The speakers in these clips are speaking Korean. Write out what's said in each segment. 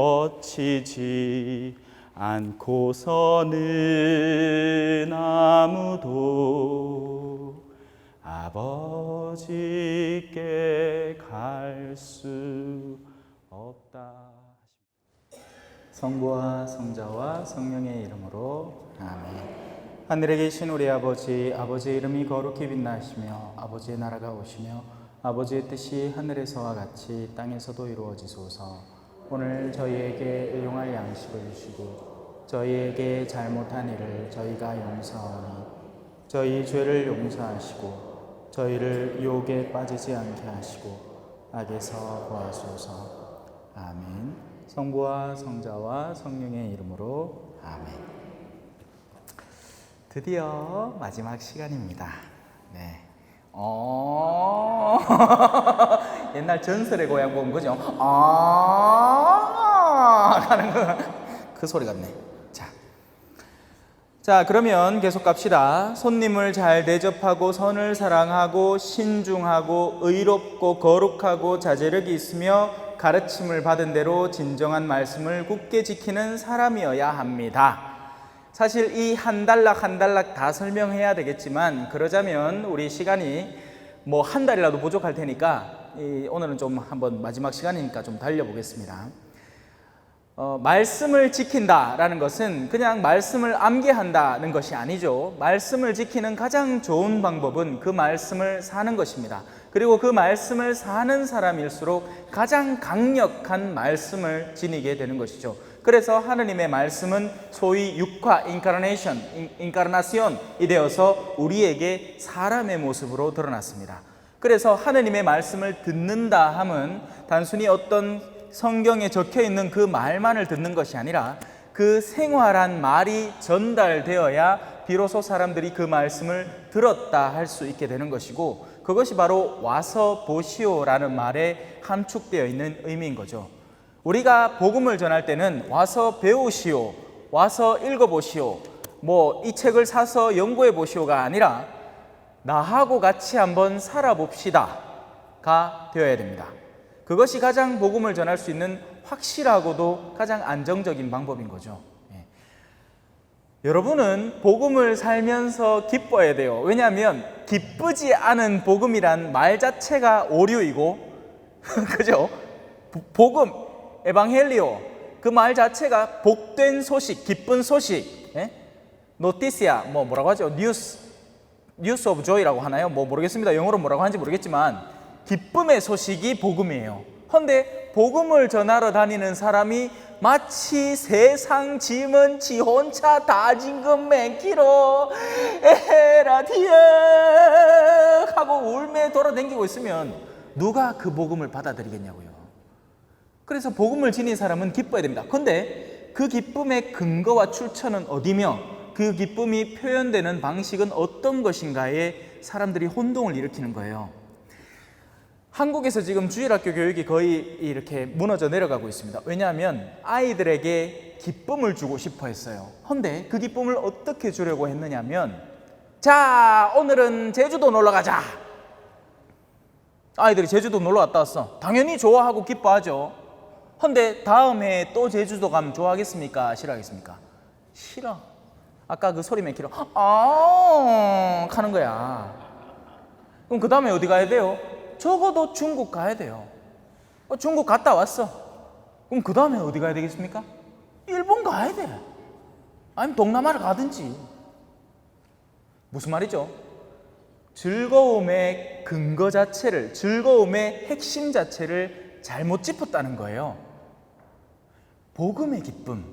거치지 않고서는 아무도 아버지께 갈 수 없다. 성부와 성자와 성령의 이름으로 아멘. 하늘에 계신 우리 아버지, 아버지의 이름이 거룩히 빛나시며 아버지의 나라가 오시며 아버지의 뜻이 하늘에서와 같이 땅에서도 이루어지소서. 오늘 저희에게 일용할 양식을 주시고 저희에게 잘못한 일을 저희가 용서하오니 저희 죄를 용서하시고 저희를 유혹에 빠지지 않게 하시고 악에서 구하소서. 아멘. 성부와 성자와 성령의 이름으로 아멘. 드디어 마지막 시간입니다. 네. 옛날 전설의 고향 보면 그죠? 하는 그 소리 같네. 자, 그러면 계속 갑시다. 손님을 잘 대접하고 선을 사랑하고 신중하고 의롭고 거룩하고 자제력이 있으며 가르침을 받은 대로 진정한 말씀을 굳게 지키는 사람이어야 합니다. 사실 이 한 단락 한 단락 다 설명해야 되겠지만 그러자면 우리 시간이 뭐 한 달이라도 부족할 테니까 오늘은 좀 한번 마지막 시간이니까 좀 달려보겠습니다. 말씀을 지킨다라는 것은 그냥 말씀을 암기한다는 것이 아니죠. 말씀을 지키는 가장 좋은 방법은 그 말씀을 사는 것입니다. 그리고 그 말씀을 사는 사람일수록 가장 강력한 말씀을 지니게 되는 것이죠. 그래서 하느님의 말씀은 소위 육화, 인카르나시온이 되어서 우리에게 사람의 모습으로 드러났습니다. 그래서 하느님의 말씀을 듣는다 함은 단순히 어떤 성경에 적혀 있는 그 말만을 듣는 것이 아니라 그 생활한 말이 전달되어야 비로소 사람들이 그 말씀을 들었다 할 수 있게 되는 것이고, 그것이 바로 와서 보시오라는 말에 함축되어 있는 의미인 거죠. 우리가 복음을 전할 때는 와서 배우시오, 와서 읽어보시오, 이 책을 사서 연구해 보시오가 아니라 나하고 같이 한번 살아봅시다가 되어야 됩니다. 그것이 가장 복음을 전할 수 있는 확실하고도 가장 안정적인 방법인 거죠. 여러분은 복음을 살면서 기뻐해야 돼요. 왜냐하면 기쁘지 않은 복음이란 말 자체가 오류이고 그죠? 복음, 에방헬리오, 그 말 자체가 복된 소식, 기쁜 소식, 노티시아, 뭐라고 하죠? 뉴스 오브 조이라고 하나요? 모르겠습니다. 영어로 뭐라고 하는지 모르겠지만 기쁨의 소식이 복음이에요. 그런데 복음을 전하러 다니는 사람이 마치 세상 짐은 지 혼자 다 징금 맨키로 에라디에 하고 울며 돌아다니고 있으면 누가 그 복음을 받아들이겠냐고요. 그래서 복음을 지닌 사람은 기뻐야 됩니다. 그런데 그 기쁨의 근거와 출처는 어디며 그 기쁨이 표현되는 방식은 어떤 것인가에 사람들이 혼동을 일으키는 거예요. 한국에서 지금 주일학교 교육이 거의 이렇게 무너져 내려가고 있습니다. 왜냐하면 아이들에게 기쁨을 주고 싶어 했어요. 그런데 그 기쁨을 어떻게 주려고 했느냐면, 자, 오늘은 제주도 놀러 가자. 아이들이 제주도 놀러 갔다 왔어. 당연히 좋아하고 기뻐하죠. 그런데 다음 해에 또 제주도 가면 좋아하겠습니까? 싫어하겠습니까? 싫어. 아까 그 소리 맨키로 하는 거야. 그럼 그 다음에 어디 가야 돼요? 적어도 중국 가야 돼요. 중국 갔다 왔어. 그럼 그 다음에 어디 가야 되겠습니까? 일본 가야 돼. 아니면 동남아를 가든지. 무슨 말이죠? 즐거움의 근거 자체를, 즐거움의 핵심 자체를 잘못 짚었다는 거예요. 복음의 기쁨.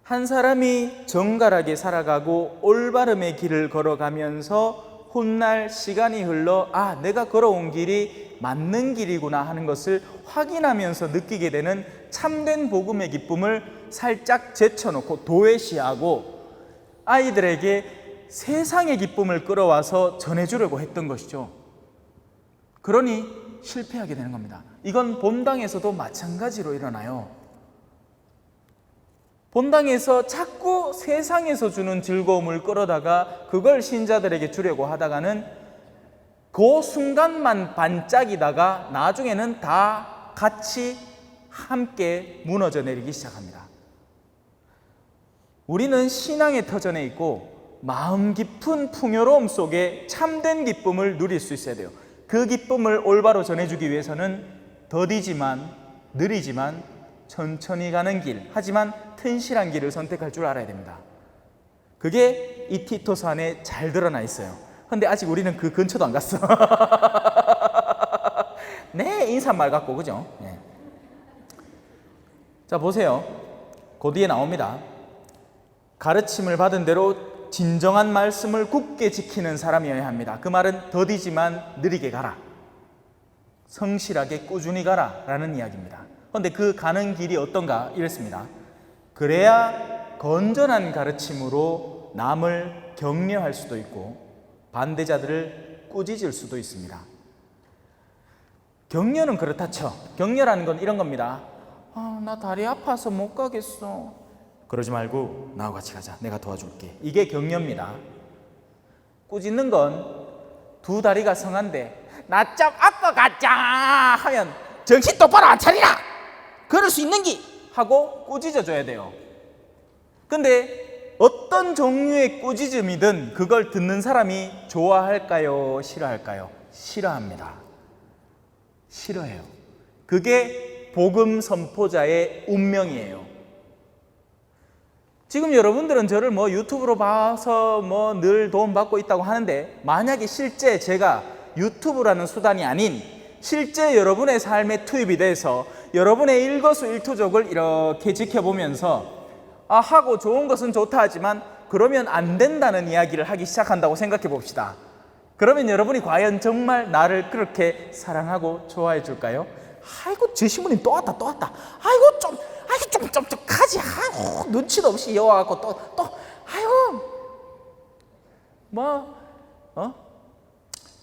한 사람이 정갈하게 살아가고 올바름의 길을 걸어가면서 훗날 시간이 흘러 내가 걸어온 길이 맞는 길이구나 하는 것을 확인하면서 느끼게 되는 참된 복음의 기쁨을 살짝 제쳐놓고 도외시하고 아이들에게 세상의 기쁨을 끌어와서 전해주려고 했던 것이죠. 그러니 실패하게 되는 겁니다. 이건 본당에서도 마찬가지로 일어나요. 본당에서 자꾸 세상에서 주는 즐거움을 끌어다가 그걸 신자들에게 주려고 하다가는 그 순간만 반짝이다가 나중에는 다 같이 함께 무너져 내리기 시작합니다. 우리는 신앙의 터전에 있고 마음 깊은 풍요로움 속에 참된 기쁨을 누릴 수 있어야 돼요. 그 기쁨을 올바로 전해주기 위해서는 더디지만 느리지만 천천히 가는 길, 하지만 튼실한 길을 선택할 줄 알아야 됩니다. 그게 이 티토스 안에 잘 드러나 있어요. 근데 아직 우리는 그 근처도 안 갔어. 네, 인사말 같고, 그죠? 네. 자, 보세요. 그 뒤에 나옵니다. 가르침을 받은 대로 진정한 말씀을 굳게 지키는 사람이어야 합니다. 그 말은 더디지만 느리게 가라, 성실하게 꾸준히 가라 라는 이야기입니다. 그런데 그 가는 길이 어떤가? 이랬습니다. 그래야 건전한 가르침으로 남을 격려할 수도 있고 반대자들을 꾸짖을 수도 있습니다. 격려는 그렇다 쳐. 격려라는 건 이런 겁니다. 나 다리 아파서 못 가겠어. 그러지 말고 나하고 같이 가자. 내가 도와줄게. 이게 격려입니다. 꾸짖는 건 두 다리가 성한데 나 좀 아파 가자 하면 정신 똑바로 안 차리라. 그럴 수 있는기 하고 꾸짖어줘야 돼요. 근데 어떤 종류의 꾸짖음이든 그걸 듣는 사람이 좋아할까요? 싫어할까요? 싫어합니다. 싫어해요. 그게 복음 선포자의 운명이에요. 지금 여러분들은 저를 유튜브로 봐서 늘 도움받고 있다고 하는데, 만약에 실제 제가 유튜브라는 수단이 아닌 실제 여러분의 삶에 투입이 돼서 여러분의 일거수일투족을 이렇게 지켜보면서 하고 좋은 것은 좋다 하지만 그러면 안 된다는 이야기를 하기 시작한다고 생각해 봅시다. 그러면 여러분이 과연 정말 나를 그렇게 사랑하고 좋아해 줄까요? 아이고, 제 신부님 또 왔다. 아이고, 좀 가지. 아이고, 눈치도 없이 여와갖고 아이고,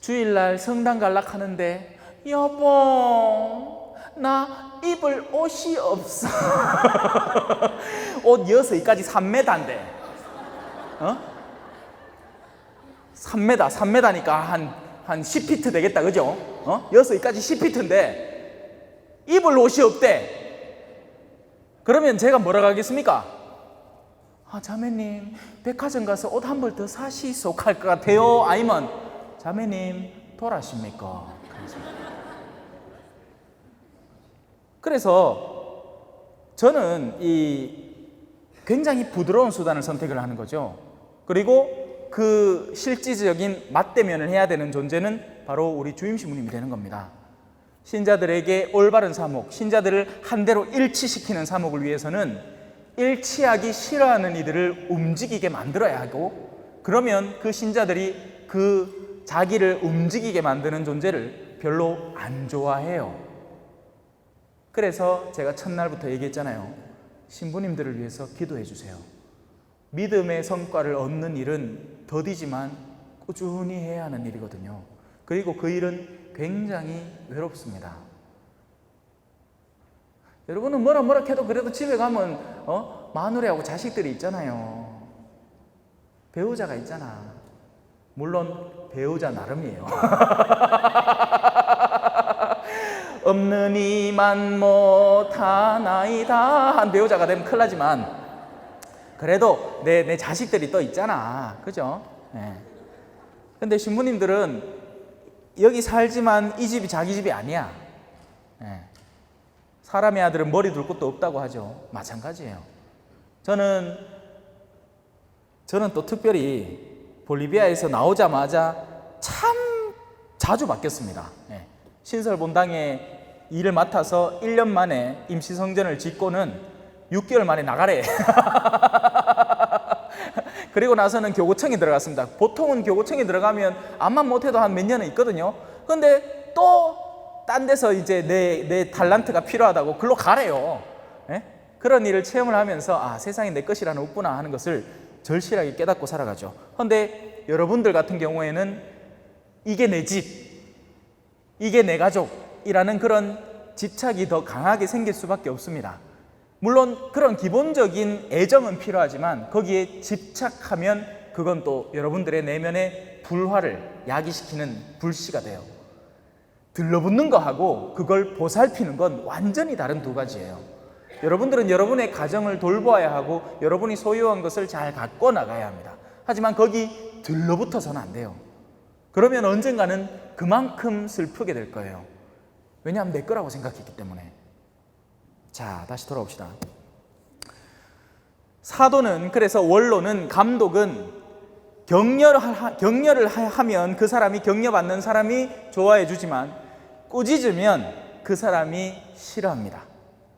주일날 성당 갈락 하는데, 여보, 나 입을 옷이 없어. 옷 6위까지 3m인데, 3m니까 한 10피트 되겠다, 그죠? 6위까지 10피트인데, 입을 옷이 없대. 그러면 제가 뭐라고 하겠습니까? 자매님, 백화점 가서 옷 한 벌 더 사시소 할 것 같아요? 아니면 자매님 돌아십니까? 그래서 저는 굉장히 부드러운 수단을 선택을 하는 거죠. 그리고 그 실질적인 맞대면을 해야 되는 존재는 바로 우리 주임 신부님이 되는 겁니다. 신자들에게 올바른 사목, 신자들을 한대로 일치시키는 사목을 위해서는 일치하기 싫어하는 이들을 움직이게 만들어야 하고, 그러면 그 신자들이 그 자기를 움직이게 만드는 존재를 별로 안 좋아해요. 그래서 제가 첫날부터 얘기했잖아요. 신부님들을 위해서 기도해 주세요. 믿음의 성과를 얻는 일은 더디지만 꾸준히 해야 하는 일이거든요. 그리고 그 일은 굉장히 외롭습니다. 여러분은 뭐라 해도 그래도 집에 가면 마누라하고 자식들이 있잖아요. 배우자가 있잖아. 물론 배우자 나름이에요. 없는 이만 못하나이다 한 배우자가 되면 큰일 나지만, 그래도 내 자식들이 또 있잖아, 그죠? 네. 근데 신부님들은 여기 살지만 이 집이 자기 집이 아니야. 네. 사람의 아들은 머리 둘 곳도 없다고 하죠. 마찬가지예요. 저는 또 특별히 볼리비아에서 나오자마자 참 자주 바뀌었습니다. 네. 신설본당에 일을 맡아서 1년 만에 임시성전을 짓고는 6개월 만에 나가래. 그리고 나서는 교구청에 들어갔습니다. 보통은 교구청에 들어가면 암만 못해도 한 몇 년은 있거든요. 근데 또 딴 데서 이제 내 탤런트가 필요하다고 글로 가래요. 예? 그런 일을 체험을 하면서 세상이 내 것이라는 없구나 하는 것을 절실하게 깨닫고 살아가죠. 그런데 여러분들 같은 경우에는 이게 내 집, 이게 내 가족이라는 그런 집착이 더 강하게 생길 수밖에 없습니다. 물론 그런 기본적인 애정은 필요하지만 거기에 집착하면 그건 또 여러분들의 내면의 불화를 야기시키는 불씨가 돼요. 들러붙는 거하고 그걸 보살피는 건 완전히 다른 두 가지예요. 여러분들은 여러분의 가정을 돌보아야 하고 여러분이 소유한 것을 잘 갖고 나가야 합니다. 하지만 거기 들러붙어서는 안 돼요. 그러면 언젠가는 그만큼 슬프게 될 거예요. 왜냐하면 내 거라고 생각했기 때문에. 자, 다시 돌아옵시다. 사도는, 그래서 원로는, 감독은 격려를 하면 그 사람이, 격려받는 사람이 좋아해 주지만 꾸짖으면 그 사람이 싫어합니다.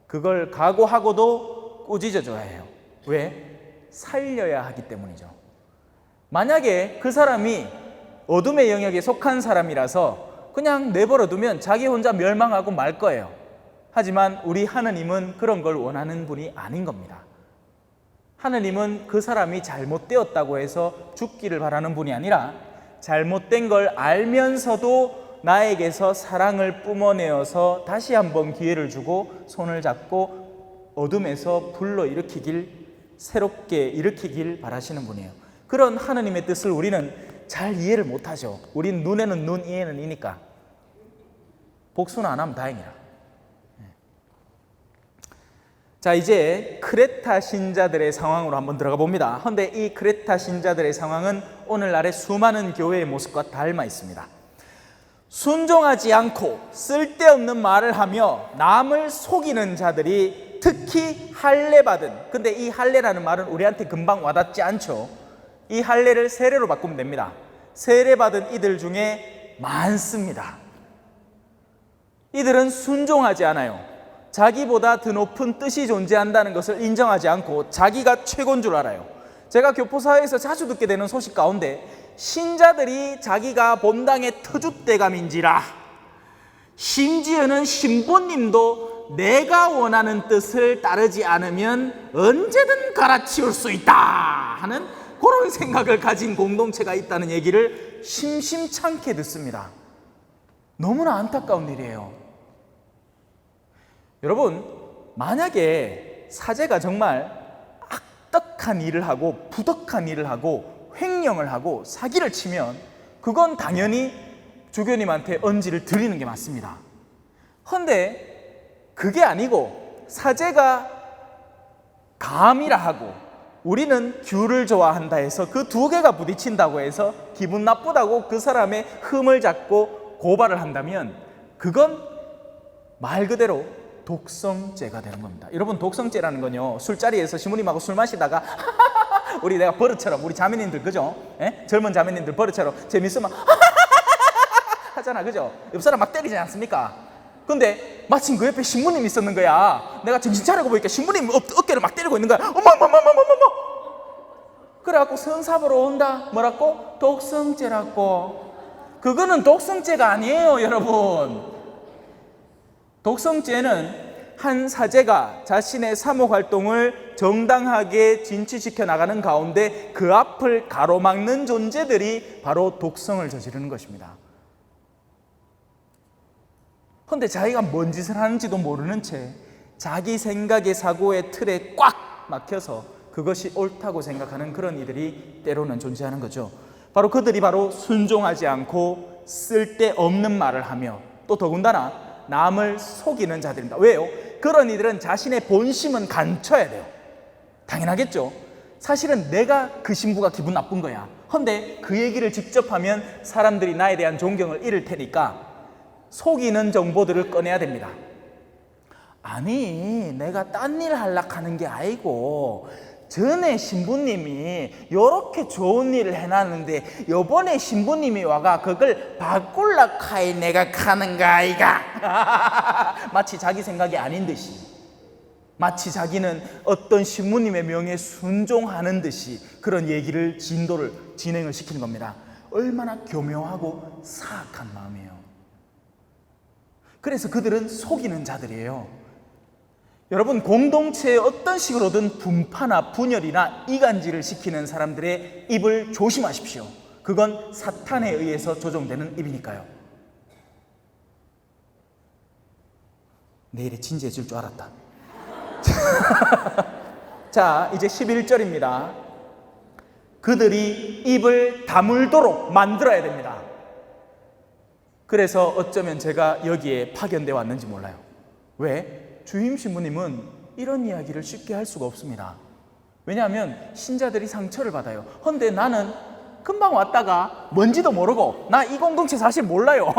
그걸 각오하고도 꾸짖어줘야 해요. 왜? 살려야 하기 때문이죠. 만약에 그 사람이 어둠의 영역에 속한 사람이라서 그냥 내버려 두면 자기 혼자 멸망하고 말 거예요. 하지만 우리 하느님은 그런 걸 원하는 분이 아닌 겁니다. 하느님은 그 사람이 잘못되었다고 해서 죽기를 바라는 분이 아니라 잘못된 걸 알면서도 나에게서 사랑을 뿜어내어서 다시 한번 기회를 주고 손을 잡고 어둠에서 불러일으키길, 새롭게 일으키길 바라시는 분이에요. 그런 하느님의 뜻을 우리는 잘 이해를 못하죠. 우린 눈에는 눈, 이에는 이니까. 복수는 안 하면 다행이라. 자, 이제 크레타 신자들의 상황으로 한번 들어가 봅니다. 그런데 이 크레타 신자들의 상황은 오늘날의 수많은 교회의 모습과 닮아 있습니다. 순종하지 않고 쓸데없는 말을 하며 남을 속이는 자들이 특히 할례받은, 근데 이 할례라는 말은 우리한테 금방 와닿지 않죠. 이 할례를 세례로 바꾸면 됩니다. 세례받은 이들 중에 많습니다. 이들은 순종하지 않아요. 자기보다 더 높은 뜻이 존재한다는 것을 인정하지 않고 자기가 최고인 줄 알아요. 제가 교포사회에서 자주 듣게 되는 소식 가운데 신자들이 자기가 본당의 터줏대감인지라, 심지어는 신부님도 내가 원하는 뜻을 따르지 않으면 언제든 갈아치울 수 있다 하는 그런 생각을 가진 공동체가 있다는 얘기를 심심찮게 듣습니다. 너무나 안타까운 일이에요. 여러분, 만약에 사제가 정말 악덕한 일을 하고 부덕한 일을 하고 횡령을 하고 사기를 치면 그건 당연히 주교님한테 언지를 드리는 게 맞습니다. 그런데 그게 아니고 사제가 감이라 하고 우리는 규를 좋아한다 해서 그 두 개가 부딪힌다고 해서 기분 나쁘다고 그 사람의 흠을 잡고 고발을 한다면 그건 말 그대로 독성죄가 되는 겁니다. 여러분, 독성죄라는 건요, 술자리에서 시무님하고 술 마시다가 우리 내가 버릇처럼, 우리 자매님들 그죠? 예? 젊은 자매님들 버릇처럼 재밌으면 하잖아, 그죠? 옆 사람 막 때리지 않습니까? 근데 마침 그 옆에 신부님이 있었는 거야. 내가 정신 차리고 보니까 신부님이 어깨를 막 때리고 있는 거야. 어머. 그래갖고 성사보러 온다. 뭐라고? 독성죄라고. 그거는 독성죄가 아니에요, 여러분. 독성죄는 한 사제가 자신의 사목 활동을 정당하게 진취시켜 나가는 가운데 그 앞을 가로막는 존재들이 바로 독성을 저지르는 것입니다. 그런데 자기가 뭔 짓을 하는지도 모르는 채 자기 생각의 사고의 틀에 꽉 막혀서 그것이 옳다고 생각하는 그런 이들이 때로는 존재하는 거죠. 바로 그들이 바로 순종하지 않고 쓸데없는 말을 하며 또 더군다나 남을 속이는 자들입니다. 왜요? 그런 이들은 자신의 본심은 감춰야 돼요. 당연하겠죠. 사실은 내가 그 신부가 기분 나쁜 거야. 그런데 그 얘기를 직접 하면 사람들이 나에 대한 존경을 잃을 테니까 속이는 정보들을 꺼내야 됩니다. 아니, 내가 딴 일 하려고 하는 게 아니고 전에 신부님이 이렇게 좋은 일을 해놨는데 요번에 신부님이 와가 그걸 바꿀라 카이 내가 가는가 아이가 마치 자기 생각이 아닌 듯이, 마치 자기는 어떤 신부님의 명에 순종하는 듯이 그런 얘기를 진행을 시키는 겁니다. 얼마나 교묘하고 사악한 마음이에요. 그래서 그들은 속이는 자들이에요. 여러분, 공동체에 어떤 식으로든 분파나 분열이나 이간질을 시키는 사람들의 입을 조심하십시오. 그건 사탄에 의해서 조종되는 입이니까요. 내일에 진지해질 줄 알았다. 자, 이제 11절입니다. 그들이 입을 다물도록 만들어야 됩니다. 그래서 어쩌면 제가 여기에 파견되어 왔는지 몰라요. 왜? 주임 신부님은 이런 이야기를 쉽게 할 수가 없습니다. 왜냐하면 신자들이 상처를 받아요. 근데 나는 금방 왔다가 뭔지도 모르고, 나 이 공동체 사실 몰라요.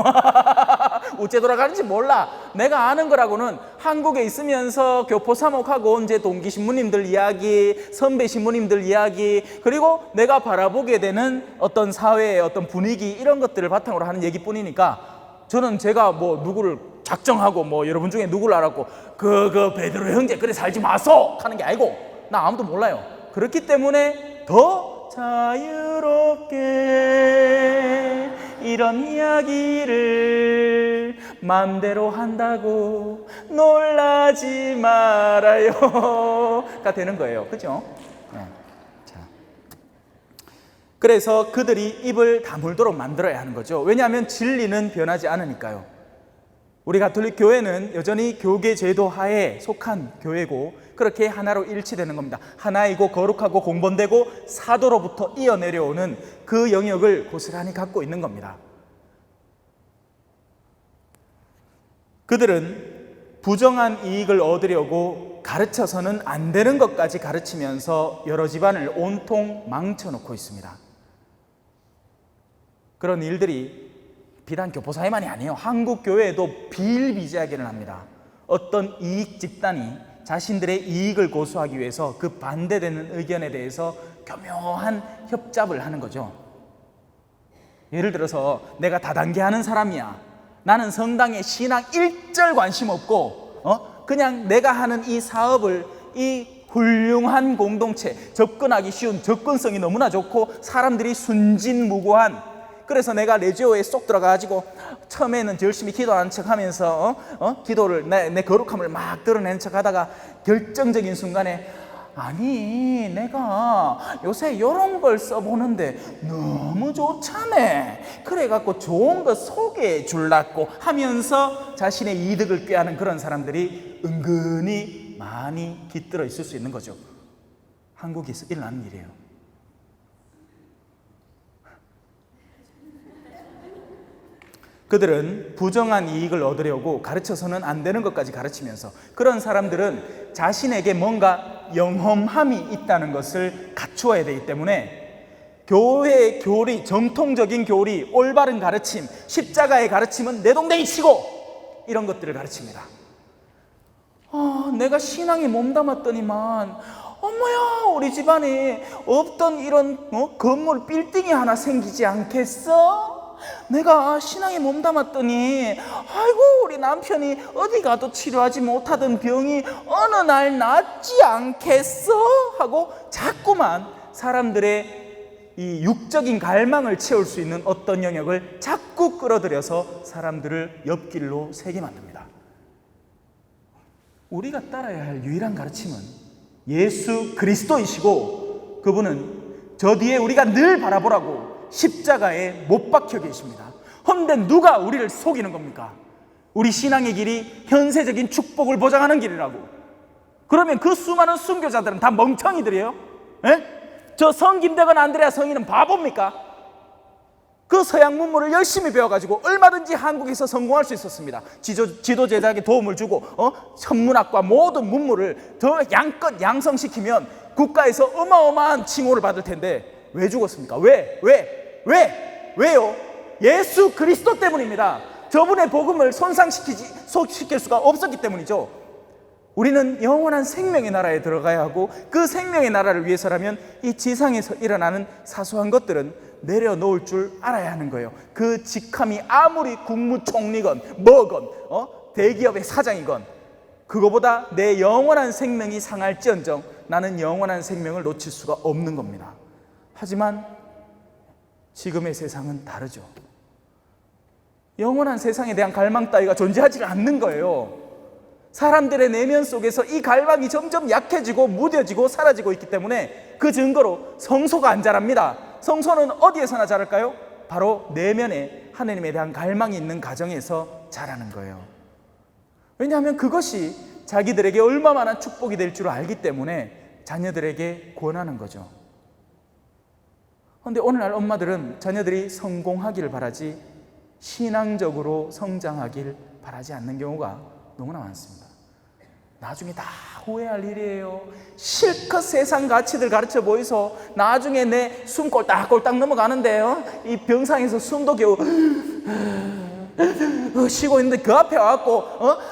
어째 돌아가는지 몰라. 내가 아는 거라고는 한국에 있으면서 교포 사목하고 이제 동기 신부님들 이야기, 선배 신부님들 이야기, 그리고 내가 바라보게 되는 어떤 사회의 어떤 분위기, 이런 것들을 바탕으로 하는 얘기뿐이니까, 저는 제가 뭐 누구를 작정하고 뭐 여러분 중에 누구를 알았고 그 베드로 형제 그래 살지 마소 하는 게 아니고, 나 아무도 몰라요. 그렇기 때문에 더 자유롭게 이런 이야기를 맘대로 한다고 놀라지 말아요가 되는 거예요. 그죠? 네. 자. 그래서 그들이 입을 다물도록 만들어야 하는 거죠. 왜냐하면 진리는 변하지 않으니까요. 우리 가톨릭 교회는 여전히 교계 제도 하에 속한 교회고, 그렇게 하나로 일치되는 겁니다. 하나이고 거룩하고 공본되고 사도로부터 이어내려오는 그 영역을 고스란히 갖고 있는 겁니다. 그들은 부정한 이익을 얻으려고 가르쳐서는 안 되는 것까지 가르치면서 여러 집안을 온통 망쳐놓고 있습니다. 그런 일들이 비단 교포사회만이 아니에요. 한국 교회에도 비일비재하기는 합니다. 어떤 이익 집단이 자신들의 이익을 고수하기 위해서 그 반대되는 의견에 대해서 교묘한 협잡을 하는 거죠. 예를 들어서 내가 다단계하는 사람이야. 나는 성당에 신앙 일절 관심 없고 그냥 내가 하는 이 사업을, 이 훌륭한 공동체, 접근하기 쉬운, 접근성이 너무나 좋고 사람들이 순진무구한, 그래서 내가 레지오에 쏙 들어가가지고 처음에는 열심히 기도하는 척 하면서 기도를 내 거룩함을 막 드러내는 척 하다가 결정적인 순간에, 아니 내가 요새 이런 걸 써보는데 너무 좋잖아, 그래갖고 좋은 거 소개해 줄라고 하면서 자신의 이득을 꾀하는 그런 사람들이 은근히 많이 깃들어 있을 수 있는 거죠. 한국에서 일어나는 일이에요. 그들은 부정한 이익을 얻으려고 가르쳐서는 안 되는 것까지 가르치면서, 그런 사람들은 자신에게 뭔가 영험함이 있다는 것을 갖추어야 되기 때문에 교회의 교리, 정통적인 교리, 올바른 가르침, 십자가의 가르침은 내동댕이 치고 이런 것들을 가르칩니다. 내가 신앙에 몸담았더니만 어머야, 우리 집안에 없던 이런 건물 빌딩이 하나 생기지 않겠어? 내가 신앙에 몸담았더니 아이고 우리 남편이 어디 가도 치료하지 못하던 병이 어느 날 낫지 않겠어? 하고 자꾸만 사람들의 이 육적인 갈망을 채울 수 있는 어떤 영역을 자꾸 끌어들여서 사람들을 옆길로 새게 만듭니다. 우리가 따라야 할 유일한 가르침은 예수 그리스도이시고, 그분은 저 뒤에 우리가 늘 바라보라고 십자가에 못 박혀 계십니다. 헌데 누가 우리를 속이는 겁니까? 우리 신앙의 길이 현세적인 축복을 보장하는 길이라고. 그러면 그 수많은 순교자들은 다 멍청이들이에요? 저 성 김대건 안드레아 성인은 바보입니까? 그 서양 문물을 열심히 배워가지고 얼마든지 한국에서 성공할 수 있었습니다. 지도 제작에 도움을 주고 천문학과 모든 문물을 더 양껏 양성시키면 국가에서 어마어마한 칭호를 받을 텐데 왜 죽었습니까? 왜요? 예수 그리스도 때문입니다. 저분의 복음을 손상시킬 수가 없었기 때문이죠. 우리는 영원한 생명의 나라에 들어가야 하고, 그 생명의 나라를 위해서라면 이 지상에서 일어나는 사소한 것들은 내려놓을 줄 알아야 하는 거예요. 그 직함이 아무리 국무총리건 뭐건 대기업의 사장이건 그거보다 내 영원한 생명이 상할지언정 나는 영원한 생명을 놓칠 수가 없는 겁니다. 하지만 지금의 세상은 다르죠. 영원한 세상에 대한 갈망 따위가 존재하지가 않는 거예요. 사람들의 내면 속에서 이 갈망이 점점 약해지고 무뎌지고 사라지고 있기 때문에 그 증거로 성소가 안 자랍니다. 성소는 어디에서나 자랄까요? 바로 내면에 하나님에 대한 갈망이 있는 가정에서 자라는 거예요. 왜냐하면 그것이 자기들에게 얼마나 축복이 될 줄 알기 때문에 자녀들에게 권하는 거죠. 그런데 오늘날 엄마들은 자녀들이 성공하기를 바라지 신앙적으로 성장하길 바라지 않는 경우가 너무나 많습니다. 나중에 다 후회할 일이에요. 실컷 세상 가치들 가르쳐 보이소. 나중에 내 숨 꼴딱꼴딱 넘어가는데요, 이 병상에서 숨도 겨우 쉬고 있는데 그 앞에 와갖고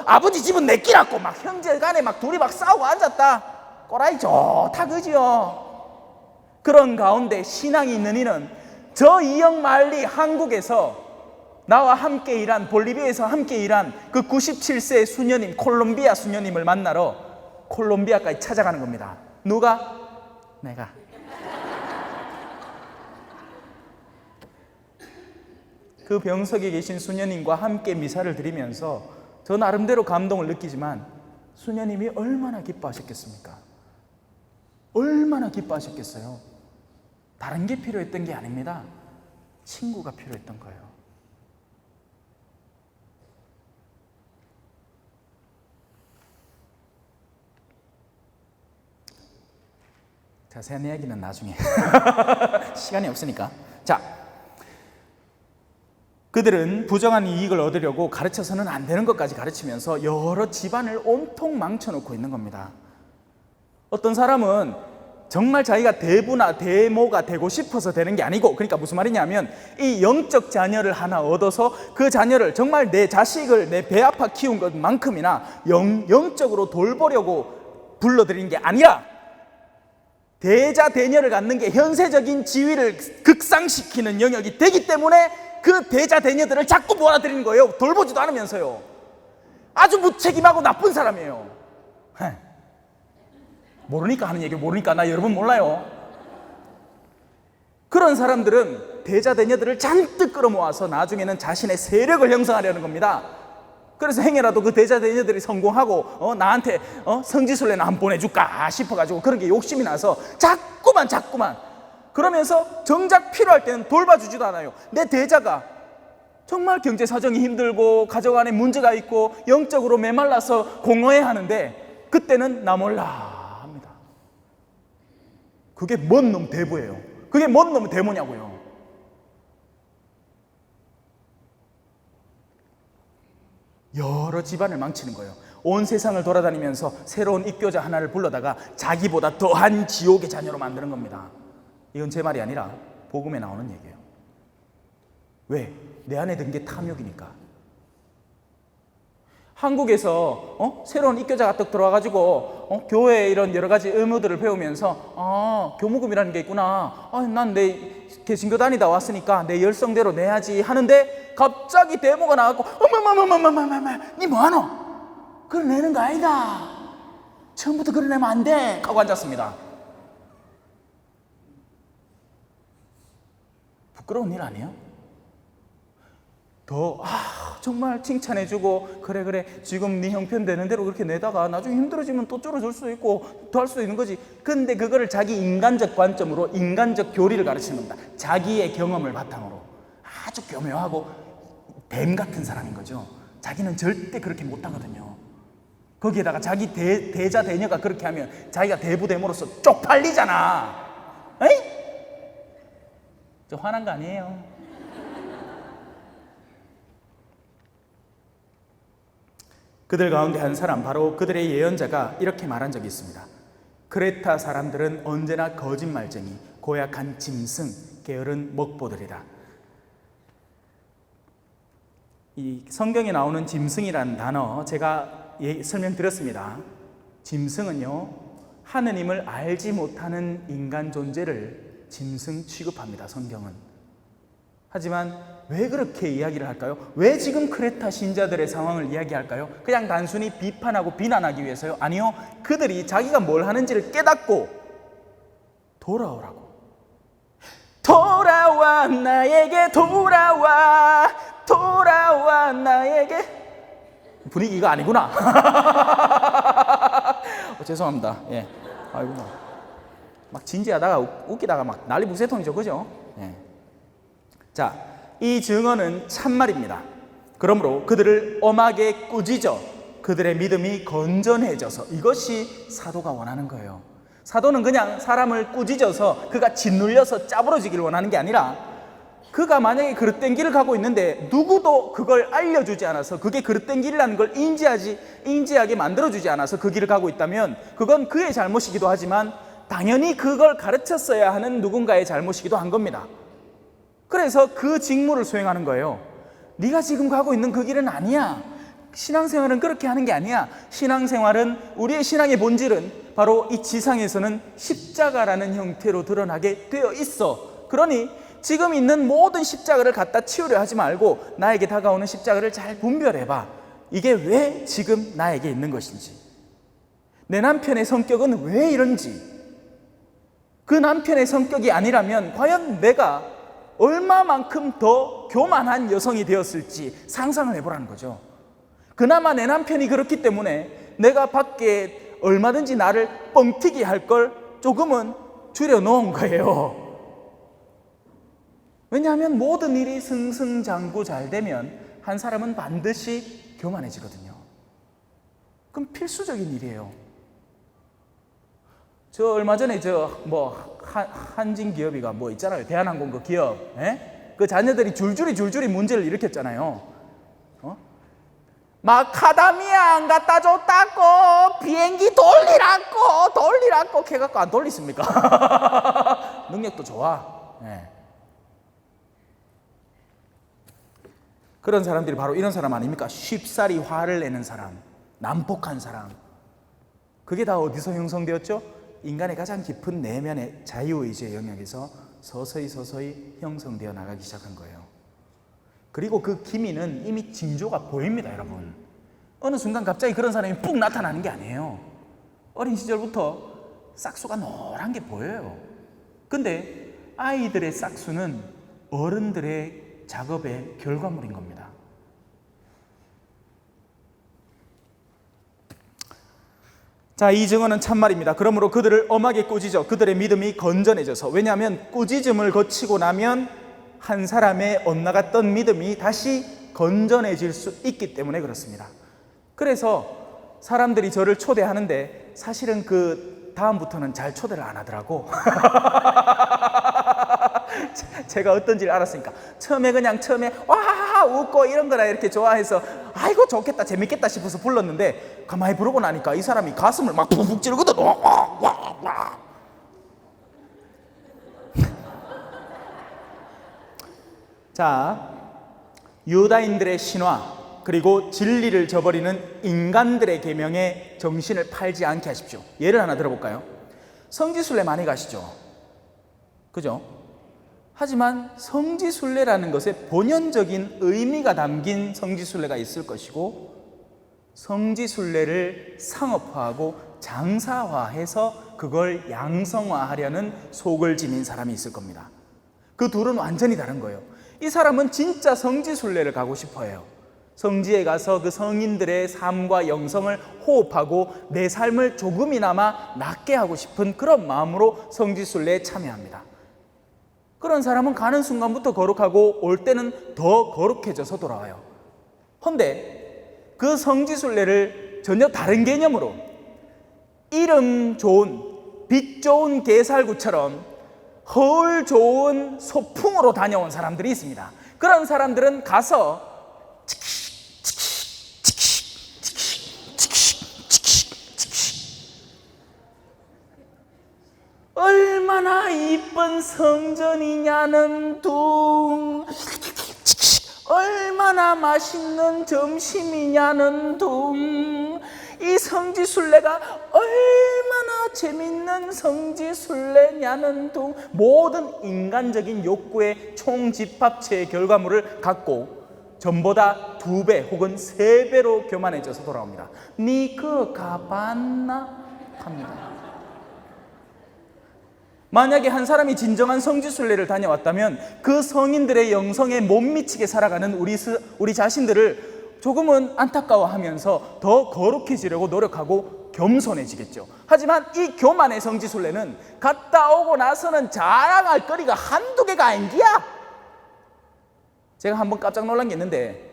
아버지 집은 내 끼라고 막 형제 간에 막 둘이 막 싸우고 앉았다. 꼬라이 좋다, 그지요? 그런 가운데 신앙이 있는 이는 저 이역만리 한국에서 나와 함께 일한, 볼리비아에서 함께 일한 그 97세 수녀님, 콜롬비아 수녀님을 만나러 콜롬비아까지 찾아가는 겁니다. 누가? 내가. 그 병석에 계신 수녀님과 함께 미사를 드리면서 저 나름대로 감동을 느끼지만 수녀님이 얼마나 기뻐하셨겠습니까? 얼마나 기뻐하셨겠어요? 다른 게 필요했던 게 아닙니다. 친구가 필요했던 거예요. 자세한 이야기는 나중에 시간이 없으니까. 자, 그들은 부정한 이익을 얻으려고 가르쳐서는 안 되는 것까지 가르치면서 여러 집안을 온통 망쳐놓고 있는 겁니다. 어떤 사람은 정말 자기가 대부나 대모가 되고 싶어서 되는 게 아니고, 그러니까 무슨 말이냐면 이 영적 자녀를 하나 얻어서 그 자녀를 정말 내 자식을 내 배 아파 키운 것만큼이나 영적으로 돌보려고 불러들인 게 아니라 대자 대녀를 갖는 게 현세적인 지위를 극상시키는 영역이 되기 때문에 그 대자 대녀들을 자꾸 몰아들이는 거예요. 돌보지도 않으면서요. 아주 무책임하고 나쁜 사람이에요. 모르니까 하는 얘기, 모르니까 나 여러분 몰라요. 그런 사람들은 대자 대녀들을 잔뜩 끌어모아서 나중에는 자신의 세력을 형성하려는 겁니다. 그래서 행여라도 그 대자 대녀들이 성공하고 나한테 성지순례나 한번 보내줄까 싶어가지고 그런 게 욕심이 나서 자꾸만 그러면서 정작 필요할 때는 돌봐주지도 않아요. 내 대자가 정말 경제 사정이 힘들고 가정 안에 문제가 있고 영적으로 메말라서 공허해 하는데 그때는 나 몰라 합니다. 그게 뭔 놈 대부예요. 그게 뭔 놈 대모냐고요. 여러 집안을 망치는 거예요. 온 세상을 돌아다니면서 새로운 입교자 하나를 불러다가 자기보다 더한 지옥의 자녀로 만드는 겁니다. 이건 제 말이 아니라 복음에 나오는 얘기예요. 왜? 내 안에 든 게 탐욕이니까. 한국에서 새로운 입교자가 딱 들어와가지고 교회에 이런 여러 가지 의무들을 배우면서 교무금이라는 게 있구나. 난 내 개신교 다니다 왔으니까 내 열성대로 내야지 하는데 갑자기 데모가 나왔고 어머머머머머머머머 니 뭐하노? 그걸 내는 거 아니다. 처음부터 그걸 내면 안 돼 하고 앉았습니다. 부끄러운 일 아니에요? 더 정말 칭찬해주고 그래 지금 네 형편 되는 대로 그렇게 내다가 나중에 힘들어지면 또 줄여줄 수 있고 더 할 수 있는 거지. 근데 그거를 자기 인간적 관점으로 인간적 교리를 가르치는 겁니다. 자기의 경험을 바탕으로. 아주 교묘하고 뱀 같은 사람인 거죠. 자기는 절대 그렇게 못하거든요. 거기에다가 자기 대자 대녀가 그렇게 하면 자기가 대부대모로서 쪽팔리잖아. 에이? 저 화난 거 아니에요. 그들 가운데 한 사람, 바로 그들의 예언자가 이렇게 말한 적이 있습니다. 크레타 사람들은 언제나 거짓말쟁이, 고약한 짐승, 게으른 먹보들이다. 이 성경에 나오는 짐승이라는 단어 제가 설명드렸습니다. 짐승은요, 하느님을 알지 못하는 인간 존재를 짐승 취급합니다. 성경은. 하지만 왜 그렇게 이야기를 할까요? 왜 지금 크레타 신자들의 상황을 이야기할까요? 그냥 단순히 비판하고 비난하기 위해서요? 아니요. 그들이 자기가 뭘 하는지를 깨닫고 돌아오라고. 돌아와 나에게 돌아와 나에게. 분위기가 아니구나. 죄송합니다. 예. 아이고 막 진지하다가 웃기다가 막 난리 부세통이죠, 그죠? 예. 자, 이 증언은 참말입니다. 그러므로 그들을 엄하게 꾸짖어 그들의 믿음이 건전해져서, 이것이 사도가 원하는 거예요. 사도는 그냥 사람을 꾸짖어서 그가 짓눌려서 짜부러지기를 원하는 게 아니라 그가 만약에 그릇된 길을 가고 있는데 누구도 그걸 알려주지 않아서, 그게 그릇된 길이라는 걸 인지하게 만들어주지 않아서 그 길을 가고 있다면 그건 그의 잘못이기도 하지만 당연히 그걸 가르쳤어야 하는 누군가의 잘못이기도 한 겁니다. 그래서 그 직무를 수행하는 거예요. 네가 지금 가고 있는 그 길은 아니야. 신앙생활은 그렇게 하는 게 아니야. 신앙생활은, 우리의 신앙의 본질은 바로 이 지상에서는 십자가라는 형태로 드러나게 되어 있어. 그러니 지금 있는 모든 십자가를 갖다 치우려 하지 말고 나에게 다가오는 십자가를 잘 분별해봐. 이게 왜 지금 나에게 있는 것인지, 내 남편의 성격은 왜 이런지, 그 남편의 성격이 아니라면 과연 내가 얼마만큼 더 교만한 여성이 되었을지 상상을 해보라는 거죠. 그나마 내 남편이 그렇기 때문에 내가 밖에 얼마든지 나를 뻥튀기 할 걸 조금은 줄여놓은 거예요. 왜냐하면 모든 일이 승승장구 잘 되면 한 사람은 반드시 교만해지거든요. 그럼 필수적인 일이에요. 저 얼마 전에 한진기업이가 있잖아요. 대한항공 그 기업, 그 자녀들이 줄줄이 문제를 일으켰잖아요. 마카다미아 안 갖다 줬다고, 비행기 돌리라고 해갖고 안 돌리십니까? 능력도 좋아. 그런 사람들이 바로 이런 사람 아닙니까? 쉽사리 화를 내는 사람, 난폭한 사람. 그게 다 어디서 형성되었죠? 인간의 가장 깊은 내면의 자유의지의 영역에서 서서히 형성되어 나가기 시작한 거예요. 그리고 그 기미는 이미 징조가 보입니다, 여러분. 어느 순간 갑자기 그런 사람이 푹 나타나는 게 아니에요. 어린 시절부터 싹수가 노란 게 보여요. 근데 아이들의 싹수는 어른들의 작업의 결과물인 겁니다. 자, 이 증언은 참말입니다. 그러므로 그들을 엄하게 꾸짖어 그들의 믿음이 건전해져서, 왜냐하면 꾸짖음을 거치고 나면 한 사람의 엇나갔던 믿음이 다시 건전해질 수 있기 때문에 그렇습니다. 그래서 사람들이 저를 초대하는데 사실은 그 다음부터는 잘 초대를 안 하더라고. 제가 어떤지를 알았으니까 처음에 와 웃고 이런 거나 이렇게 좋아해서 아이고 좋겠다 재밌겠다 싶어서 불렀는데 가만히 부르고 나니까 이 사람이 가슴을 막 푹푹 찌르거든. 와. 자, 유다인들의 신화 그리고 진리를 저버리는 인간들의 계명에 정신을 팔지 않게 하십시오. 예를 하나 들어볼까요? 성지순례 많이 가시죠? 그죠? 하지만 성지순례라는 것에 본연적인 의미가 담긴 성지순례가 있을 것이고, 성지순례를 상업화하고 장사화해서 그걸 양성화하려는 속을 지닌 사람이 있을 겁니다. 그 둘은 완전히 다른 거예요. 이 사람은 진짜 성지순례를 가고 싶어해요. 성지에 가서 그 성인들의 삶과 영성을 호흡하고 내 삶을 조금이나마 낫게 하고 싶은 그런 마음으로 성지순례에 참여합니다. 그런 사람은 가는 순간부터 거룩하고 올 때는 더 거룩해져서 돌아와요. 그런데 그 성지순례를 전혀 다른 개념으로 이름 좋은 빛 좋은 게살구처럼 허울 좋은 소풍으로 다녀온 사람들이 있습니다. 그런 사람들은 가서 얼마나 이쁜 성전이냐는 둥, 얼마나 맛있는 점심이냐는 둥, 이 성지순례가 얼마나 재밌는 성지순례냐는 둥, 모든 인간적인 욕구의 총집합체의 결과물을 갖고 전보다 2배 혹은 3배로 교만해져서 돌아옵니다. 니 그거 가봤나? 합니다. 만약에 한 사람이 진정한 성지순례를 다녀왔다면 그 성인들의 영성에 못 미치게 살아가는 우리 자신들을 조금은 안타까워하면서 더 거룩해지려고 노력하고 겸손해지겠죠. 하지만 이 교만의 성지순례는 갔다 오고 나서는 자랑할 거리가 한두 개가 아닌기야. 제가 한번 깜짝 놀란 게 있는데,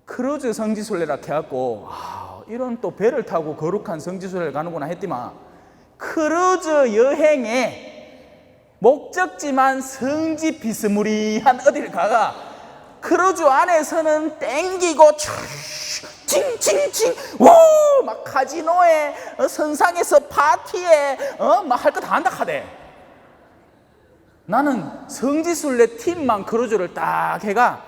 크루즈 성지순례라 해갖고 이런 또 배를 타고 거룩한 성지순례를 가는구나 했더만, 크루즈 여행에 목적지만 성지 비스무리한 어디를 가가 크루즈 안에서는 땡기고 칭칭칭 막 카지노에 선상에서 파티에 막 할 거 다 한다 하대. 나는 성지순례 팀만 크루즈를 딱 해가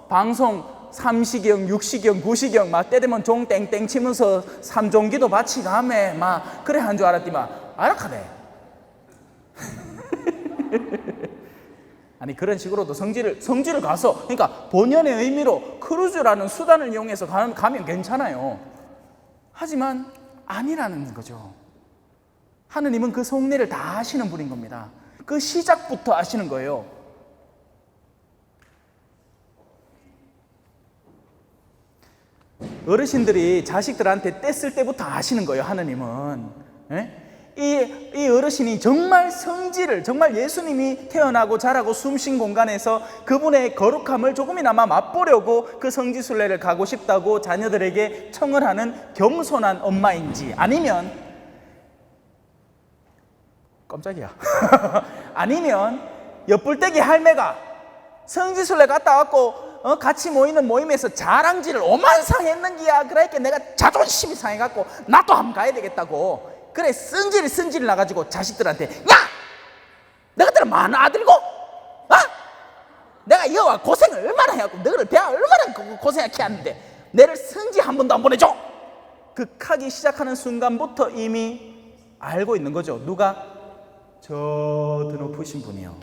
방송 3시경, 6시경, 9시경 막 때 되면 종 땡땡 치면서 삼종기도 바치 가매 막 그래 한 줄 알았더만 아락하대. 아니 그런 식으로도 성지를 가서 그러니까 본연의 의미로 크루즈라는 수단을 이용해서 가면 괜찮아요. 하지만 아니라는 거죠. 하느님은 그 속내를 다 아시는 분인 겁니다. 그 시작부터 아시는 거예요. 어르신들이 자식들한테 뗐을 때부터 아시는 거예요. 하느님은. 이 어르신이 정말 성지를, 정말 예수님이 태어나고 자라고 숨쉰 공간에서 그분의 거룩함을 조금이나마 맛보려고 그 성지순례를 가고 싶다고 자녀들에게 청을 하는 겸손한 엄마인지, 아니면 깜짝이야 아니면 옆불떼기 할매가 성지순례 갔다 왔고 같이 모이는 모임에서 자랑질을 오만상 했는기야. 그러니까 내가 자존심이 상해갖고 나도 한번 가야 되겠다고 그래 승질 나가지고 자식들한테 야! 너희들은 많은 아들고 내가 여와 고생을 얼마나 해갖고 너희를 배아 얼마나 고생하게 하는데 내를 성지 한 번도 안 보내줘. 극하기 시작하는 순간부터 이미 알고 있는 거죠. 누가? 저 드높으신 분이요.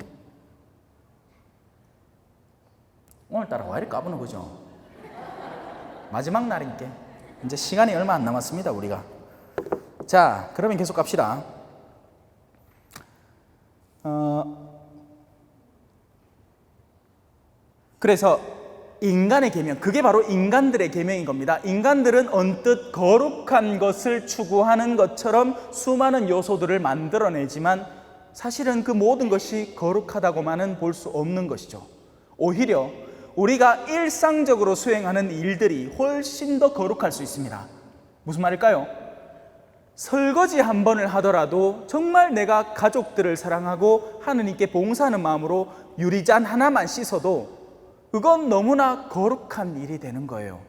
오늘따라 왜 이렇게 까부는 거죠? 마지막 날인게 이제 시간이 얼마 안 남았습니다. 우리가 자 그러면 계속 갑시다. 그래서 인간의 계명, 그게 바로 인간들의 계명인 겁니다. 인간들은 언뜻 거룩한 것을 추구하는 것처럼 수많은 요소들을 만들어내지만 사실은 그 모든 것이 거룩하다고만은 볼 수 없는 것이죠. 오히려 우리가 일상적으로 수행하는 일들이 훨씬 더 거룩할 수 있습니다. 무슨 말일까요? 설거지 한 번을 하더라도 정말 내가 가족들을 사랑하고 하느님께 봉사하는 마음으로 유리잔 하나만 씻어도 그건 너무나 거룩한 일이 되는 거예요.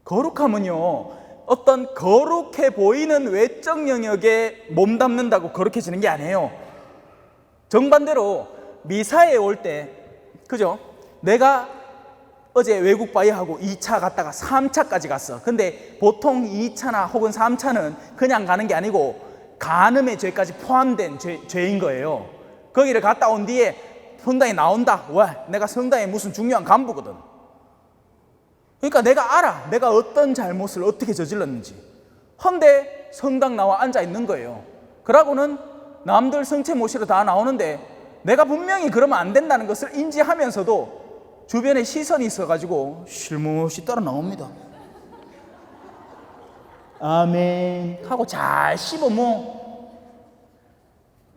거룩함은요, 어떤 거룩해 보이는 외적 영역에 몸담는다고 거룩해지는 게 아니에요. 정반대로 미사에 올 때, 그죠? 내가 어제 외국 바이하고 2차 갔다가 3차까지 갔어. 근데 보통 2차나 혹은 3차는 그냥 가는 게 아니고 간음의 죄까지 포함된 죄인 거예요. 거기를 갔다 온 뒤에 성당에 나온다. 왜? 내가 성당의 무슨 중요한 간부거든. 그러니까 내가 알아. 내가 어떤 잘못을 어떻게 저질렀는지. 헌데 성당 나와 앉아 있는 거예요. 그러고는 남들 성체 모시러 다 나오는데 내가 분명히 그러면 안 된다는 것을 인지하면서도 주변에 시선이 있어가지고 실무시 따라 나옵니다. 아멘 하고 잘 씹어 뭐.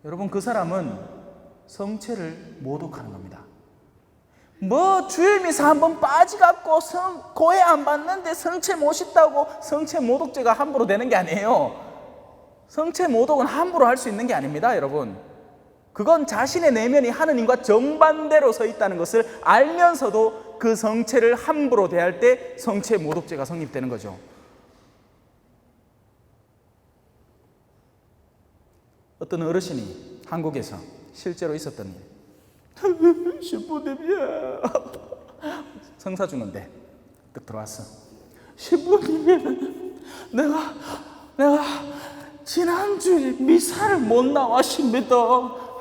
여러분 그 사람은 성체를 모독하는 겁니다. 뭐 주일미사 한번 빠지갖고 고해 안 받는데 성체 모셨다고 성체 모독죄가 함부로 되는 게 아니에요. 성체 모독은 함부로 할 수 있는 게 아닙니다. 여러분 그건 자신의 내면이 하느님과 정반대로 서 있다는 것을 알면서도 그 성체를 함부로 대할 때 성체 모독죄가 성립되는 거죠. 어떤 어르신이 한국에서 실제로 있었던 일. 신부님이야. 성사 주는데 딱 들어왔어. 신부님, 내가 지난주에 미사를 못 나왔습니다.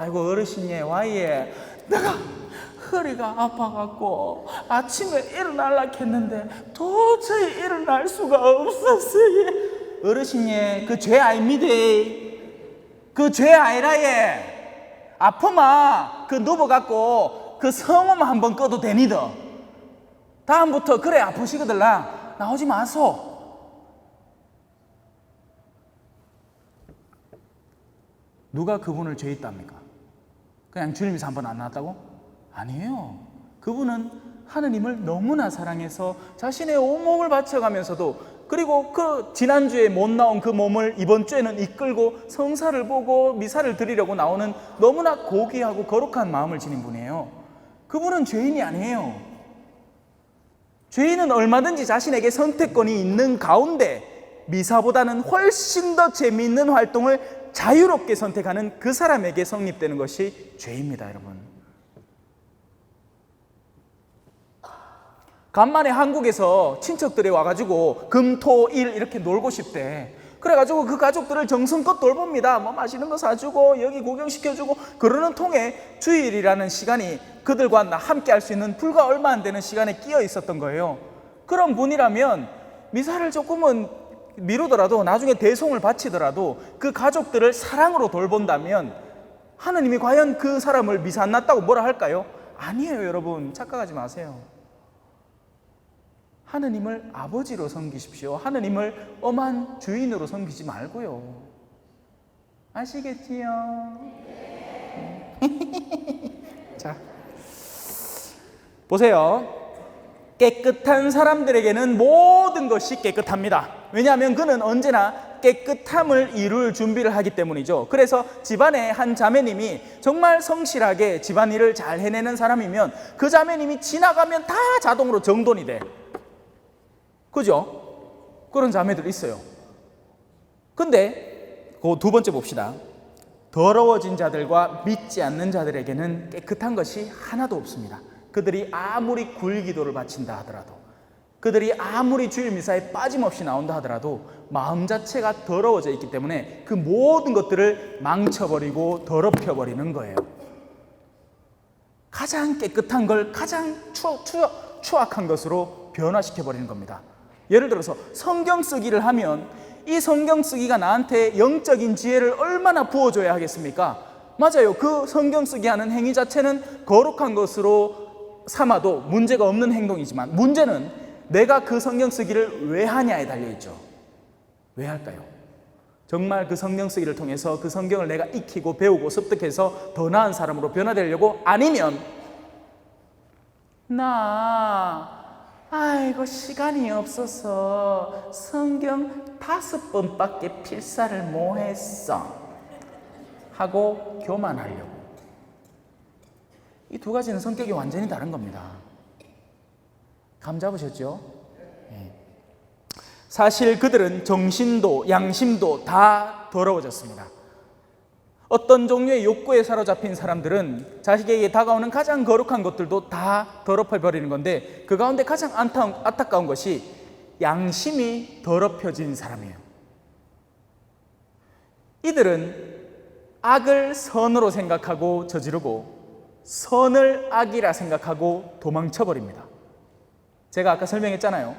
아이고 어르신이 와이에 내가 허리가 아파갖고 아침에 일어나려고 했는데 도저히 일어날 수가 없었어요. 어르신이 그 죄 아닙니다. 그 죄 아니라 예. 아프마 그 누워갖고 그 성음 한번 꺼도 되니더. 다음부터 그래 아프시거들라 나오지 마소. 누가 그분을 죄 있답니까? 그냥 주님이 한 번 안 나왔다고? 아니에요. 그분은 하느님을 너무나 사랑해서 자신의 온몸을 바쳐가면서도 그리고 그 지난주에 못 나온 그 몸을 이번 주에는 이끌고 성사를 보고 미사를 드리려고 나오는 너무나 고귀하고 거룩한 마음을 지닌 분이에요. 그분은 죄인이 아니에요. 죄인은 얼마든지 자신에게 선택권이 있는 가운데 미사보다는 훨씬 더 재미있는 활동을 자유롭게 선택하는 그 사람에게 성립되는 것이 죄입니다, 여러분. 간만에 한국에서 친척들이 와가지고 금, 토, 일 이렇게 놀고 싶대. 그래가지고 그 가족들을 정성껏 돌봅니다. 뭐 맛있는 거 사주고 여기 구경시켜주고 그러는 통에 주일이라는 시간이 그들과 함께 할 수 있는 불과 얼마 안 되는 시간에 끼어 있었던 거예요. 그런 분이라면 미사를 조금은 미루더라도 나중에 대송을 바치더라도 그 가족들을 사랑으로 돌본다면 하느님이 과연 그 사람을 미사 안 났다고 뭐라 할까요? 아니에요, 여러분. 착각하지 마세요. 하느님을 아버지로 섬기십시오. 하느님을 엄한 주인으로 섬기지 말고요. 아시겠지요? 자, 보세요. 깨끗한 사람들에게는 모든 것이 깨끗합니다. 왜냐하면 그는 언제나 깨끗함을 이룰 준비를 하기 때문이죠. 그래서 집안의 한 자매님이 정말 성실하게 집안일을 잘 해내는 사람이면 그 자매님이 지나가면 다 자동으로 정돈이 돼. 그죠? 그런 자매들 있어요. 근데 그 두 번째 봅시다. 더러워진 자들과 믿지 않는 자들에게는 깨끗한 것이 하나도 없습니다. 그들이 아무리 굴기도를 바친다 하더라도, 그들이 아무리 주일 미사에 빠짐없이 나온다 하더라도 마음 자체가 더러워져 있기 때문에 그 모든 것들을 망쳐버리고 더럽혀버리는 거예요. 가장 깨끗한 걸 가장 추악한 것으로 변화시켜버리는 겁니다. 예를 들어서 성경 쓰기를 하면 이 성경 쓰기가 나한테 영적인 지혜를 얼마나 부어줘야 하겠습니까? 맞아요. 그 성경 쓰기 하는 행위 자체는 거룩한 것으로 삼아도 문제가 없는 행동이지만 문제는 내가 그 성경 쓰기를 왜 하냐에 달려있죠. 왜 할까요? 정말 그 성경 쓰기를 통해서 그 성경을 내가 익히고 배우고 습득해서 더 나은 사람으로 변화되려고? 아니면 아이고 시간이 없어서 성경 5번밖에 필사를 못 했어 하고 교만하려고. 이 두 가지는 성격이 완전히 다른 겁니다. 감 잡으셨죠? 네. 사실 그들은 정신도 양심도 다 더러워졌습니다. 어떤 종류의 욕구에 사로잡힌 사람들은 자식에게 다가오는 가장 거룩한 것들도 다 더럽혀버리는 건데 그 가운데 가장 안타까운 것이 양심이 더럽혀진 사람이에요. 이들은 악을 선으로 생각하고 저지르고 선을 악이라 생각하고 도망쳐버립니다. 제가 아까 설명했잖아요.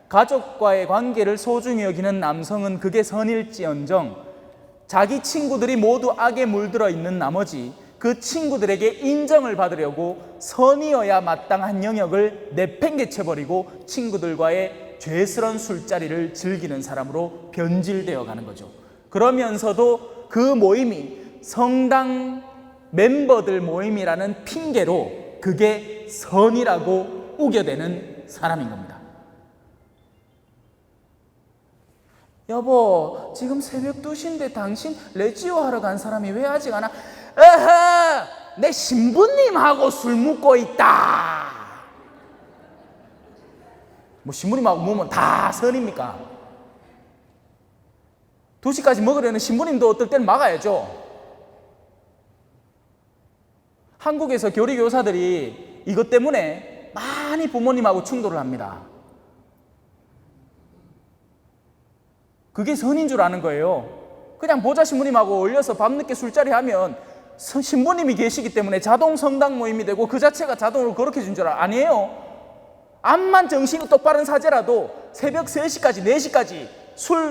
가족과의 관계를 소중히 여기는 남성은 그게 선일지언정 자기 친구들이 모두 악에 물들어 있는 나머지 그 친구들에게 인정을 받으려고 선이어야 마땅한 영역을 내팽개쳐버리고 친구들과의 죄스런 술자리를 즐기는 사람으로 변질되어 가는 거죠. 그러면서도 그 모임이 성당 멤버들 모임이라는 핑계로 그게 선이라고 우겨대는 사람인 겁니다. 여보, 지금 새벽 2시인데 당신 레지오 하러 간 사람이 왜 아직 안 와? 내 신부님하고 술 먹고 있다. 뭐 신부님하고 먹으면 다 선입니까? 2시까지 먹으려는 신부님도 어떨 땐 막아야죠. 한국에서 교리교사들이 이것 때문에 많이 부모님하고 충돌을 합니다. 그게 선인 줄 아는 거예요. 그냥 보좌 신부님하고 어울려서 밤늦게 술자리 하면 신부님이 계시기 때문에 자동 성당 모임이 되고 그 자체가 자동으로 거룩해진 줄 아니에요. 암만 정신이 똑바른 사제라도 새벽 3시까지 4시까지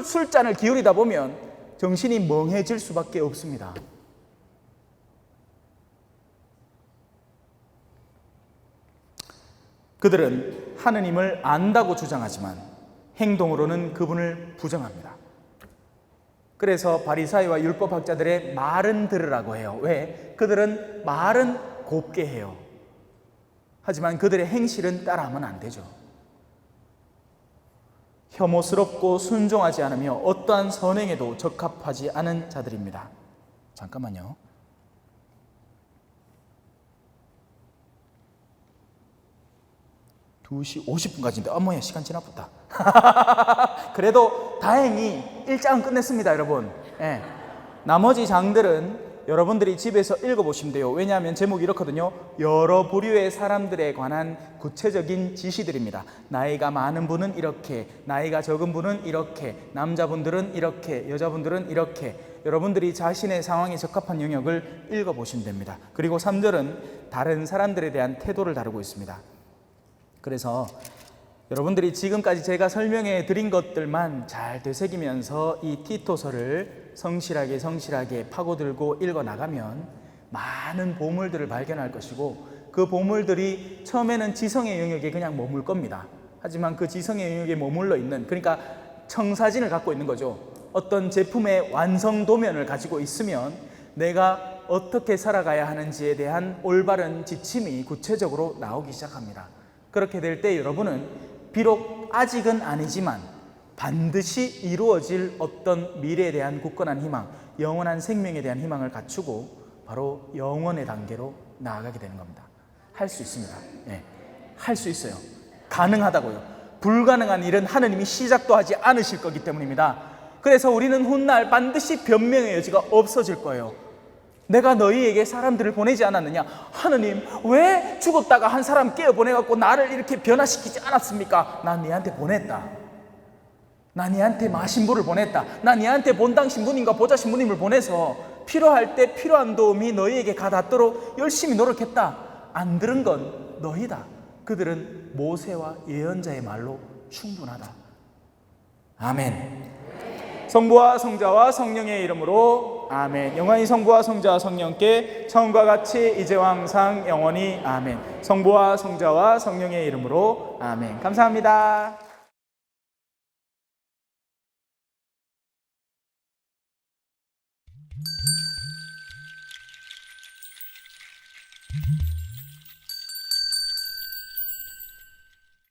술잔을 기울이다 보면 정신이 멍해질 수밖에 없습니다. 그들은 하느님을 안다고 주장하지만 행동으로는 그분을 부정합니다. 그래서 바리사이와 율법학자들의 말은 들으라고 해요. 왜? 그들은 말은 곱게 해요. 하지만 그들의 행실은 따라하면 안 되죠. 혐오스럽고 순종하지 않으며 어떠한 선행에도 적합하지 않은 자들입니다. 잠깐만요. (2시 50분까지인데) 어머야, 시간 지나봤다. 그래도 다행히 1장은 끝냈습니다, 여러분. 예. 나머지 장들은 여러분들이 집에서 읽어보시면 돼요. 왜냐하면 제목이 이렇거든요. 여러 부류의 사람들에 관한 구체적인 지시들입니다. 나이가 많은 분은 이렇게, 나이가 적은 분은 이렇게, 남자분들은 이렇게, 여자분들은 이렇게. 여러분들이 자신의 상황에 적합한 영역을 읽어보시면 됩니다. 그리고 3절은 다른 사람들에 대한 태도를 다루고 있습니다. 그래서 여러분들이 지금까지 제가 설명해 드린 것들만 잘 되새기면서 이 티토서를 성실하게 파고들고 읽어 나가면 많은 보물들을 발견할 것이고, 그 보물들이 처음에는 지성의 영역에 그냥 머물 겁니다. 하지만 그 지성의 영역에 머물러 있는, 그러니까 청사진을 갖고 있는 거죠. 어떤 제품의 완성도면을 가지고 있으면 내가 어떻게 살아가야 하는지에 대한 올바른 지침이 구체적으로 나오기 시작합니다. 그렇게 될 때 여러분은 비록 아직은 아니지만 반드시 이루어질 어떤 미래에 대한 굳건한 희망, 영원한 생명에 대한 희망을 갖추고 바로 영원의 단계로 나아가게 되는 겁니다. 할 수 있습니다. 네, 할 수 있어요. 가능하다고요. 불가능한 일은 하느님이 시작도 하지 않으실 거기 때문입니다. 그래서 우리는 훗날 반드시 변명의 여지가 없어질 거예요. 내가 너희에게 사람들을 보내지 않았느냐? 하느님, 왜 죽었다가 한 사람 깨어 보내갖고 나를 이렇게 변화시키지 않았습니까? 난 너한테 보냈다. 나 너한테 마신부를 보냈다. 나 너한테 본당 신부님과 보좌 신부님을 보내서 필요할 때 필요한 도움이 너희에게 가닿도록 열심히 노력했다. 안 들은 건 너희다. 그들은 모세와 예언자의 말로 충분하다. 아멘. 성부와 성자와 성령의 이름으로 아멘. 영원히 성부와 성자와 성령께 처음과 같이 이제와 항상 영원히 아멘. 성부와 성자와 성령의 이름으로 아멘. 감사합니다.